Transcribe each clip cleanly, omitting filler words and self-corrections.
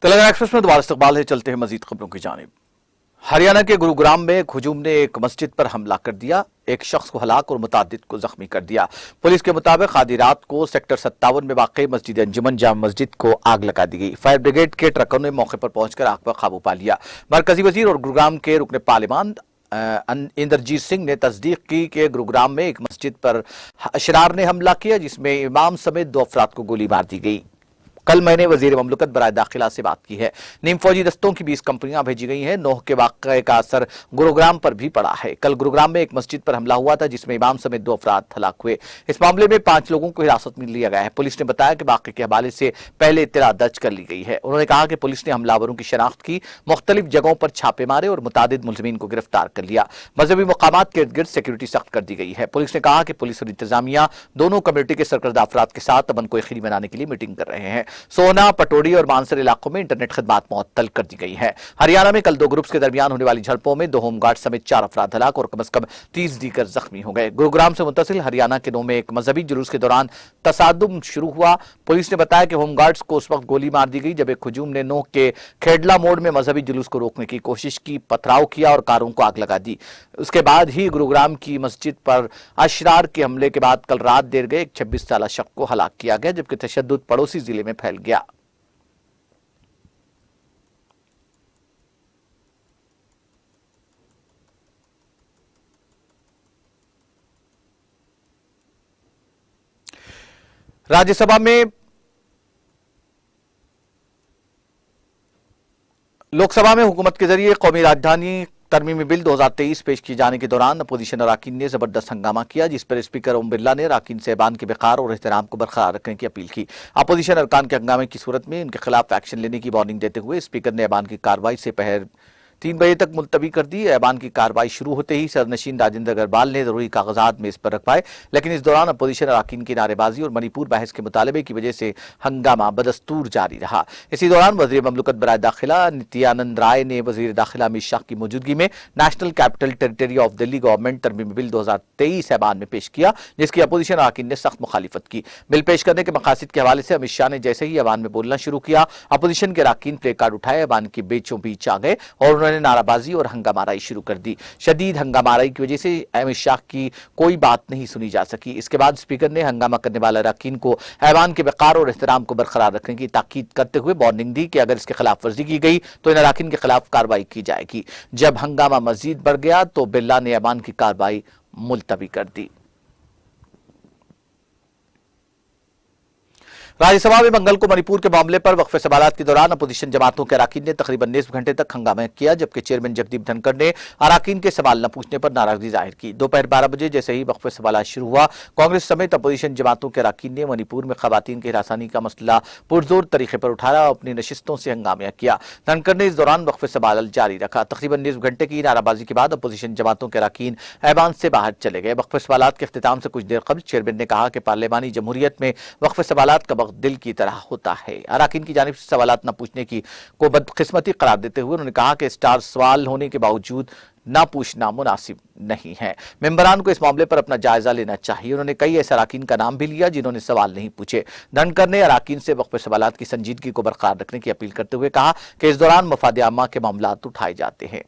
Telangana express में दोबारा इस्तकबाल है। चलते हैं मजीद खबरों की जानिब। हरियाणा के गुरुग्राम में एक हुजूम ने एक मस्जिद पर हमला कर दिया, एक शख्स को हलाक और मुतादिद को जख्मी कर दिया। पुलिस के मुताबिक आधी रात को सेक्टर 57 में वाक़ई मस्जिद अंजुमन जाम मस्जिद को आग लगा दी गई। फायर ब्रिगेड के ट्रकों ने मौके पर पहुंचकर आग पर काबू पा लिया। मरकजी वजीर और गुरुग्राम के रुकन पार्लियामान इंद्रजीत सिंह ने तस्दीक की कि गुरुग्राम में एक मस्जिद पर अशरार ने हमला किया, जिसमें इमाम समेत 2 अफराद को गोली मार दी गई। कल मैंने वजीर ममलकत बराए दाखिला से बात की है। नीम फौजी दस्तों की 20 कंपनियां भेजी गई हैं। नोह के वाक़े का असर गुरुग्राम पर भी पड़ा है। कल गुरुग्राम में एक मस्जिद पर हमला हुआ था, जिसमें इमाम समेत 2 अफराद हलाक हुए। इस मामले में 5 लोगों को हिरासत में लिया गया है। पुलिस ने बताया कि वाक़े के हवाले से पहले इत्तला दर्ज कर ली गई है। उन्होंने कहा कि पुलिस ने हमलावरों की शनाख्त की, मुख्तलिफ जगहों पर छापे मारे और मुतादिद मुलजमीन को गिरफ्तार कर लिया। मजहबी मकामात के इर्द गिर्द सिक्योरिटी सख्त कर दी गई है। पुलिस ने कहा कि पुलिस और इंतजामिया दोनों कम्युनिटी के सरकर्दा अफराद के साथ अमन को यकीनी बनाने के लिए मीटिंग कर रहे हैं। सोना, पटोरी और मानसर इलाकों में इंटरनेट खदमात मुअत्तल कर दी गई है। हरियाणा में कल 2 ग्रुप्स के दरमियान होने वाली झड़पों में 2 होमगार्ड समेत 4 अफराद हलाक और कम से कम 30 दीगर जख्मी हो गए। गुरुग्राम से मुंतसिल हरियाणा के नोह में एक मजहबी जुलूस के दौरान तसादुम शुरू हुआ। पुलिस ने बताया कि होमगार्ड्स को उस वक्त गोली मार दी गई जब एक हुजूम ने नोह के खेडला मोड़ में मजहबी जुलूस को रोकने की कोशिश की, पथराव किया और कारों को आग लगा दी। उसके बाद ही गुरुग्राम की मस्जिद पर अशरार के हमले के बाद कल रात देर गए एक 26 साला शख्स को हलाक किया गया, जबकि तशद्दुद पड़ोसी जिले में फैल गया। राज्यसभा में लोकसभा में हुकूमत के जरिए कौमी राजधानी तरमीमी बिल 2023 पेश किए जाने के दौरान अपोजिशन अरकान ने जबरदस्त हंगामा किया, जिस पर स्पीकर ओम बिरला ने अरकान से ऐवान के वक़ार और एहतराम को बरकरार रखने की अपील की। अपोजिशन अरकान के हंगामे की सूरत में इनके खिलाफ एक्शन लेने की वार्निंग देते हुए स्पीकर ने ऐवान की कार्रवाई से पहर 3 बजे तक मुलतवी कर दी। ऐवान की कार्रवाई शुरू होते ही सरनशीन राजेंद्र अग्रवाल ने जरूरी कागजात मेज पर रखवाए, लेकिन इस दौरान अपोजिशन अरकान की नारेबाजी और मणिपुर बहस के मुतालबे की वजह से हंगामा बदस्तूर जारी रहा। इसी दौरान वजीर ममलकत बराए दाखिला नित्यानंद राय ने वजीर दाखिला अमित शाह की मौजूदगी में national capital territory of Delhi government तरमीमी बिल 2023 ऐवान में पेश किया, जिसकी अपोजिशन अरकान ने सख्त मुखालिफत की। बिल पेश करने के मकासद के हवाले से अमित शाह ने जैसे ही ऐवान में बोलना शुरू किया, अपोजिशन के अरकान प्ले कार्ड उठाए ऐवान के बीचों बीच आ गए और उन्होंने नाराबाजी और हंगामाराई शुरू कर दी। शदीद हंगामाराई की वजह से अमित शाह की कोई बात नहीं सुनी जा सकी। इसके बाद स्पीकर ने हंगामा करने वाले अरकान को ऐवान के वक़ार और एहतराम को बरकरार रखने की ताकीद करते हुए वार्निंग दी कि अगर इसके खिलाफ वर्जी की गई तो इन अरकान के खिलाफ कार्रवाई की जाएगी। जब हंगामा मजीद बढ़ गया तो बिरला ने ऐवान की कार्रवाई मुलतवी कर दी। राज्यसभा में मंगल को मणिपुर के मामले पर वक्फे सवालात के दौरान अपोजिशन जमातों के अरकान ने तकरीबन 19 घंटे तक हंगामा किया, जबकि चेयरमैन जगदीप धनखड़ ने अरकान के सवाल न पूछने पर नाराजगी जाहिर की। दोपहर 12 बजे जैसे ही वक्फे सवालात शुरू हुआ, कांग्रेस समेत अपोजिशन जमातों के अरकान ने मणिपुर में खवातीन की हिरासानी का मसला पुरजोर तरीके पर उठाया और अपनी नशिस्तों से हंगामा किया। धनखड़ ने इस दौरान वक्फे सवाल जारी रखा। तकरीबन 19 घंटे की नाराबाजी के बाद अपोजिशन जमातों के अरकान ऐवान से बाहर चले गए। वक्फे सवालात के इख्तिताम से कुछ देर कबल चेयरमैन ने कहा कि पार्लियामानी जमहूरियत में वक्फे सवालात का वक्त दिल की तरह होता है। अरकान की जानिब से सवालात न पूछने की को बदकिस्मती करार देते हुए उन्होंने कहा कि स्टार सवाल होने के बावजूद ना पूछना मुनासिब नहीं है। मेंबरान को इस मामले पर अपना जायजा लेना चाहिए। उन्होंने कई ऐसे अरकान का नाम भी लिया जिन्होंने सवाल नहीं पूछे। धनखड़ ने अरकान से वक्फे सवालात की संजीदगी को बरकरार रखने की अपील करते हुए कहा कि इस दौरान मफाद आमा के मामलात उठाए जाते हैं।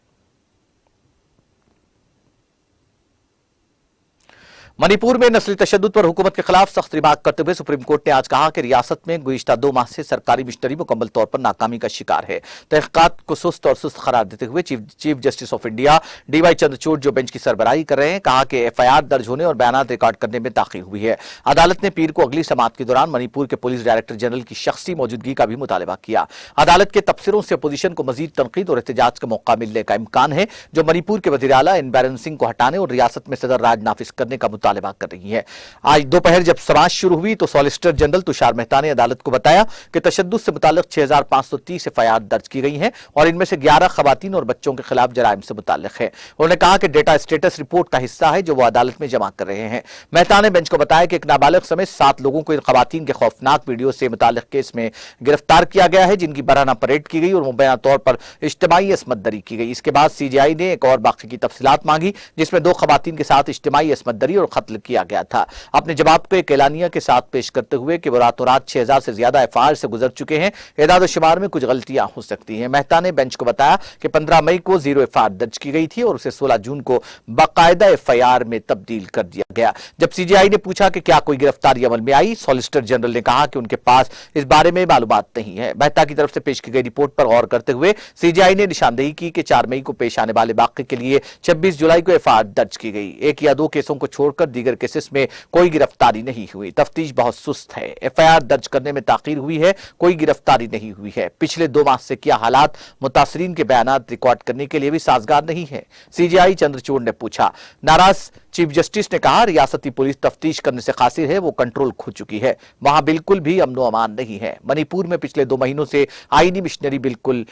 मणिपुर में नस्ली तशद्दुद पर हुकूमत के खिलाफ सख्त रिमार्क करते हुए सुप्रीम कोर्ट ने आज कहा कि रियासत में गुज़िश्ता 2 माह से सरकारी मिशनरी मुकम्मल तौर पर नाकामी का शिकार है। तहक़ीक़ात को सुस्त और सुस्त करार देते हुए chief justice of India DY Chandrachud जो बेंच की सरबराही कर रहे हैं, कहा कि FIR दर्ज होने और बयान रिकॉर्ड करने में ताख़ीर हुई है। अदालत ने पीर को अगली समाअत के दौरान मणिपुर के पुलिस डायरेक्टर जनरल की शख्सी मौजूदगी का भी मुतालबा किया। अदालत के तबसरों से अपोजिशन को मजीद तनकीद और एहतजाज का मौका मिलने का इम्कान है, जो मणिपुर के वज़ीर आला एन बिरेन सिंह को हटाने और रियासत में सदर राज नाफिज करने का मुतालबा कर रही है। आज दोपहर जब समाअत शुरू हुई तो सॉलिसिटर जनरल तुषार मेहता ने अदालत को बताया कि तशद्दुद से मुताल्लिक 6530 FIR दर्ज की गई हैं और इनमें से 11 खवातीन और बच्चों के खिलाफ जराइम से मुताल्लिक है। उन्होंने कहा कि डेटा स्टेटस रिपोर्ट का हिस्सा है जो वो अदालत में जमा कर रहे हैं। मेहता ने बेंच को बताया कि एक नाबालिग समेत 7 लोगों को इन खवातीन के खौफनाक वीडियो से मुताल्लिक केस में गिरफ्तार किया गया है, जिनकी बरहना परेड की गई और मुबैना तौर पर इज्तिमाई असमत दरी की गई। इसके बाद CJI ने एक और बाकी की तफसीलात मांगी, जिसमें 2 खवातीन के साथ इज्तिमाई असमत दरी और कत्ल किया गया था। अपने जवाब को एक एलानिया के साथ पेश करते हुए कि वो रातों रात 6000 से ज्यादा एफआईआर से गुजर चुके हैं, एदाद शुमार में कुछ गलतियां हो सकती हैं। मेहता ने बेंच को बताया कि 15 मई को 0 एफआईआर दर्ज की गई थी और उसे 16 जून को बाकायदा एफआईआर में तब्दील कर दिया गया। जब सीजीआई ने पूछा कि क्या कोई गिरफ्तारी अमल में आई, सॉलिसिटर जनरल ने कहा कि उनके पास इस बारे में मालूमात नहीं है। मेहता की तरफ से पेश की गई रिपोर्ट पर गौर करते हुए सीजीआई ने निशानदेही की कि 4 मई को पेश आने वाले वाकये के लिए 26 जुलाई को एफआईआर दर्ज की गई। 1 या 2 केसों को छोड़कर दीगर केसेस में कोई गिरफ्तारी नहीं हुई। तफ्तीश बहुत सुस्त है। एफआईआर दर्ज करने में ताखीर हुई है, कोई गिरफ्तारी नहीं हुई है। पिछले 2 माह से क्या हालात मुतासरीन के बयानात रिकॉर्ड करने के लिए भी साजगार नहीं है, सीजीआई चंद्रचूड़ ने पूछा। नाराज चीफ जस्टिस ने कहा, रियासती पुलिस तफ्तीश करने से कासिर है, वो कंट्रोल खो चुकी है। वहां बिल्कुल भी अमनो अमान नहीं है। मणिपुर में पिछले 2 महीनों से आईनी मिशनरी बिल्कुल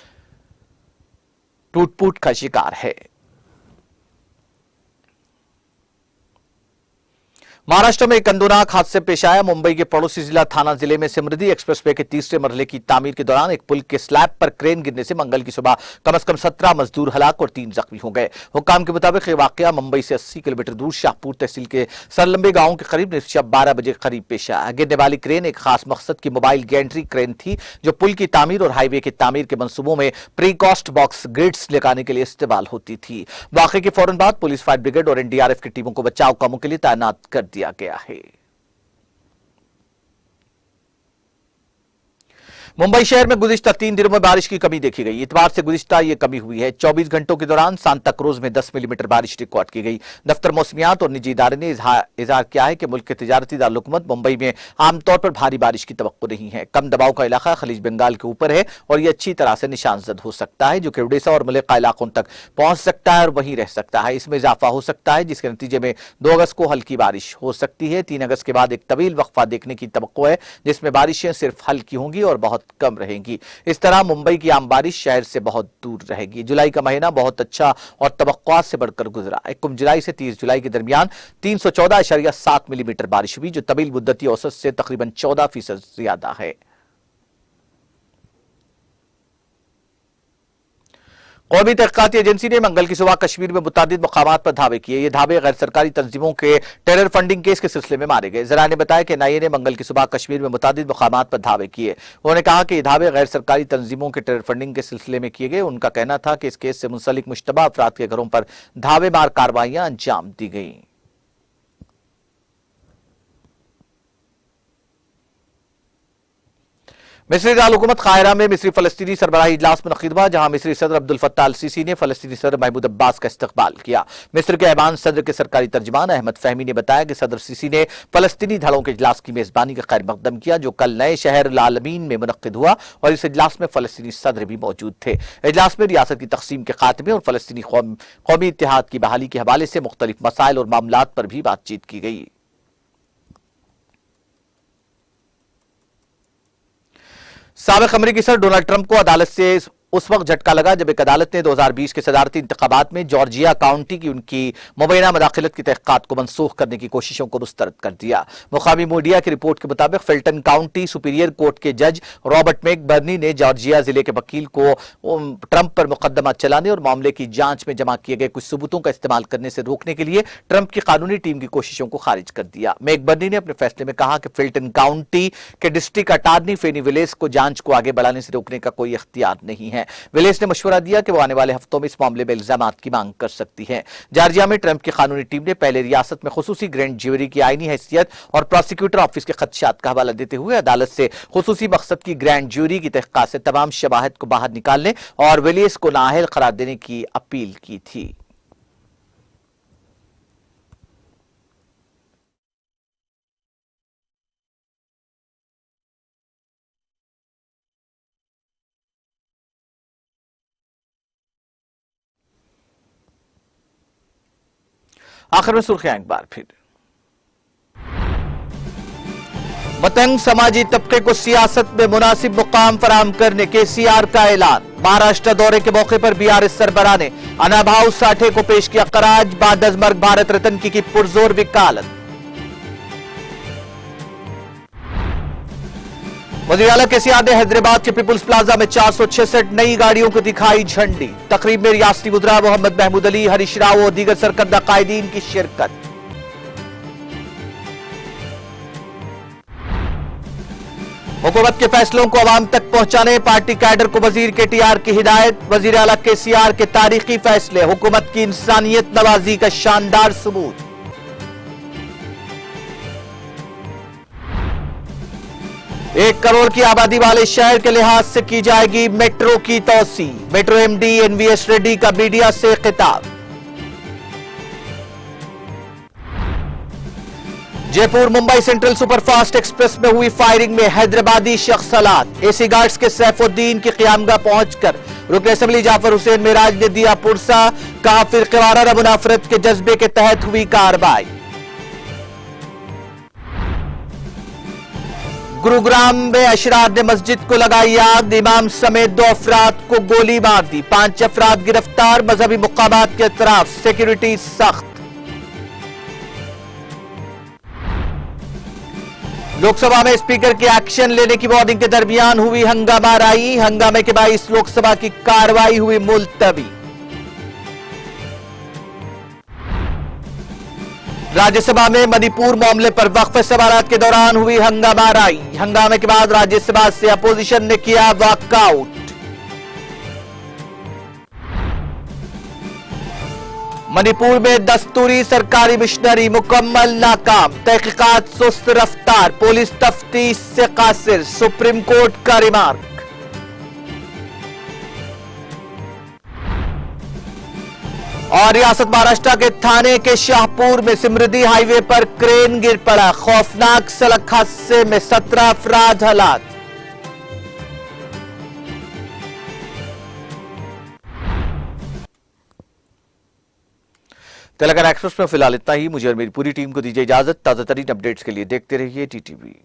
टूट-फूट का शिकार है। महाराष्ट्र में एक अंदोनाक हादसे पेश आया। मुंबई के पड़ोसी जिला थाना जिले में समृद्धि एक्सप्रेसवे के तीसरे मरहले की तामीर के दौरान एक पुल के स्लैब पर क्रेन गिरने से मंगल की सुबह कम से कम 17 मजदूर हलाक और 3 जख्मी हो गए। हुक्काम के मुताबिक यह वाकया मुंबई से 80 किलोमीटर दूर शाहपुर तहसील के सरलंबे गांव के करीब शब 12 बजे करीब पेश आया। गिरने वाली क्रेन एक खास मकसद की मोबाइल गैंट्री क्रेन थी, जो पुल की तामीर और हाईवे की तामीर के मंसूबों में प्री कॉस्ट बॉक्स ग्रिड्स लगाने के लिए इस्तेमाल होती थी। वाकये के फौरन बाद पुलिस, फायर ब्रिगेड और एनडीआरएफ की टीमों को बचाव कामों के लिए तैनात कर दिया गया है। मुंबई शहर में गुज़िश्ता 3 दिनों में बारिश की कमी देखी गई। इतवार से गुज़िश्ता ये कमी हुई है। 24 घंटों के दौरान सांता क्रूज में 10 मिलीमीटर बारिश रिकॉर्ड की गई। दफ्तर मौसमियात और निजी इदारे ने इजहार किया है कि मुल्क के तिजारती दारुलहुकूमत मुंबई में आमतौर पर भारी बारिश की तवक्को नहीं है। कम दबाव का इलाका खलीज बंगाल के ऊपर है और यह अच्छी तरह से निशानजद हो सकता है, जो कि ओडिशा और मलक्का इलाकों तक पहुंच सकता है और वहीं रह सकता है। इसमें इजाफा हो सकता है, जिसके नतीजे में 2 अगस्त को हल्की बारिश हो सकती है। 3 अगस्त के बाद एक तवील वक्फा देखने की तवक्को है, जिसमें बारिशें सिर्फ हल्की होंगी और बहुत कम रहेंगी। इस तरह मुंबई की आम बारिश शहर से बहुत दूर रहेगी। जुलाई का महीना बहुत अच्छा और तवक्कुआत से बढ़कर गुजरा। 1 जुलाई से 30 जुलाई के दरमियान 314.7 मिलीमीटर बारिश हुई, जो तवील मुद्दती औसत से तकरीबन 14% ज्यादा है। कौमी तहकीकाती एजेंसी ने मंगल की सुबह कश्मीर में मुतादिद मकामात पर धावे किए। ये धावे गैर सरकारी तंजीमों के टेरर फंडिंग केस के सिलसिले में मारे गए। जरा ने बताया कि एनआईए ने मंगल की सुबह कश्मीर में मुतादिद मकामात पर धावे किए। उन्होंने कहा कि ये धावे गैर सरकारी तंजीमों के टेरर फंडिंग के सिलसिले में किए गए। उनका कहना था कि इस केस से मुंसलिक मुश्तबा अफराद के घरों पर धावेमार कार्रवाइयां अंजाम दी गई। मिस्री दारुलहुकूमत काहिरा में मिस्री फलस्तीनी सरबराही इजलास मुनक़िद हुआ, जहां मिस्री सदर अब्दुल फत्ताह अल सीसी ने फलस्तीनी सदर महमूद अब्बास का इस्तकबाल किया। मिस्र के ऐवान सदर के सरकारी तर्जुमान अहमद फहमी ने बताया कि सदर सीसी ने फलस्तीनी धड़ों के इजलास की मेजबानी का खैर मकदम किया, जो कल नए शहर लालमीन में मुनक़िद हुआ और इस इजलास में फलस्तीनी सदर भी मौजूद थे। इजलास में रियासत की तकसीम के खात्मे और फलस्तीनी कौमी इत्तेहाद की बहाली के हवाले से मुख्तलिफ मसाइल और मामलात पर भी बातचीत की गई। साबिक़ अमरीकी सदर डोनाल्ड ट्रंप को अदालत से उस वक्त झटका लगा जब एक अदालत ने 2020 के सदारती इंतखाबात में जॉर्जिया काउंटी की उनकी मुबैना मदाखिलत की तहक़ीक़ात को मनसूख करने की कोशिशों को मुस्तरद कर दिया। मुकामी मीडिया की रिपोर्ट के मुताबिक फिल्टन काउंटी सुपीरियर कोर्ट के जज रॉबर्ट मैकबर्नी ने जॉर्जिया जिले के वकील को ट्रंप पर मुकदमा चलाने और मामले की जांच में जमा किए गए कुछ सबूतों का इस्तेमाल करने से रोकने के लिए ट्रंप की कानूनी टीम की कोशिशों को खारिज कर दिया। मैकबर्नी ने अपने फैसले में कहा कि फिल्टन काउंटी के डिस्ट्रिक्ट अटार्नी फेनी विलेस को जांच को आगे बढ़ाने से रोकने का कोई इख्तियार नहीं है। विलेस ने मशवरा दिया कि वो आने वाले हफ्तों में इस मामले में इल्जामात की मांग कर सकती है। जॉर्जिया में ट्रंप की कानूनी टीम ने पहले रियासत में खुसूसी ग्रैंड ज्यूरी की आईनी हैसियत और प्रोसिक्यूटर ऑफिस के खदशात का हवाला देते हुए अदालत से खुसूसी मकसद की ग्रैंड ज्यूरी की तहक़ीक़ात से तमाम शवाहिद को बाहर निकालने और विलेस को नाअहल करार देने की अपील की थी। आखिर में सुर्खियां एक बार फिर। मतंग समाजी तबके को सियासत में मुनासिब मुकाम फराहम करने केसीआर का ऐलान। महाराष्ट्र दौरे के मौके पर बीआरएस सरबराह ने अनाभाऊ साठे को पेश किया खराज। बाद अज मर्ग भारत रत्न की पुरजोर वकालत। वज़ीर आला केसीआर ने हैदराबाद के पीपुल्स प्लाजा में 466 नई गाड़ियों को दिखाई झंडी। तकरीब में रियासती मुद्रा मोहम्मद महमूद अली, हरीश राव और दीगर सरकर्दा कायदीन की शिरकत। हुकूमत के फैसलों को अवाम तक पहुंचाने पार्टी कैडर को वजीर केटीआर की हिदायत। वजीर आला केसीआर के तारीखी फैसले हुकूमत की इंसानियत नवाजी का शानदार सबूत। 1 करोड़ की आबादी वाले शहर के लिहाज से की जाएगी मेट्रो की तोसी। मेट्रो एमडी एनवीएस रेड्डी का मीडिया से खिताब। Jaipur Mumbai central superfast express में हुई फायरिंग में हैदराबादी शख्स हलाक। एसी गार्ड्स के सैफुद्दीन की क़यामगाह पहुंचकर रुकन असेंबली जाफर हुसैन मिराज ने दिया पुरसा। कहा फिरक़ेवाराना मुनाफरत के जज्बे के तहत हुई कार्रवाई। गुरुग्राम में अशरार ने मस्जिद को लगाई आग। इमाम समेत 2 अफराद को गोली मार दी। 5 अफराद गिरफ्तार। मजहबी मुकामात के तरफ सिक्योरिटी सख्त। लोकसभा में स्पीकर के एक्शन लेने की वार्निंग के दरमियान हुई हंगामाराई। हंगामे के बाईस लोकसभा की कार्रवाई हुई मुलतवी। राज्यसभा में मणिपुर मामले पर वक्फ सवालात के दौरान हुई हंगामाराई। हंगामे के बाद राज्यसभा से अपोजिशन ने किया वॉकआउट। मणिपुर में दस्तूरी सरकारी मिशनरी मुकम्मल नाकाम। तहकीकात सुस्त रफ्तार। पुलिस तफ्तीश से कासिर। सुप्रीम कोर्ट का रिमार्क। और रियासत महाराष्ट्र के थाने के शाहपुर में समृद्धि हाईवे पर क्रेन गिर पड़ा। खौफनाक सड़क हादसे में 17 अफराद हलाक। तेलंगाना एक्सप्रेस में फिलहाल इतना ही। मुझे और मेरी पूरी टीम को दीजिए इजाजत। ताजा तरीन अपडेट्स के लिए देखते रहिए टीटीवी।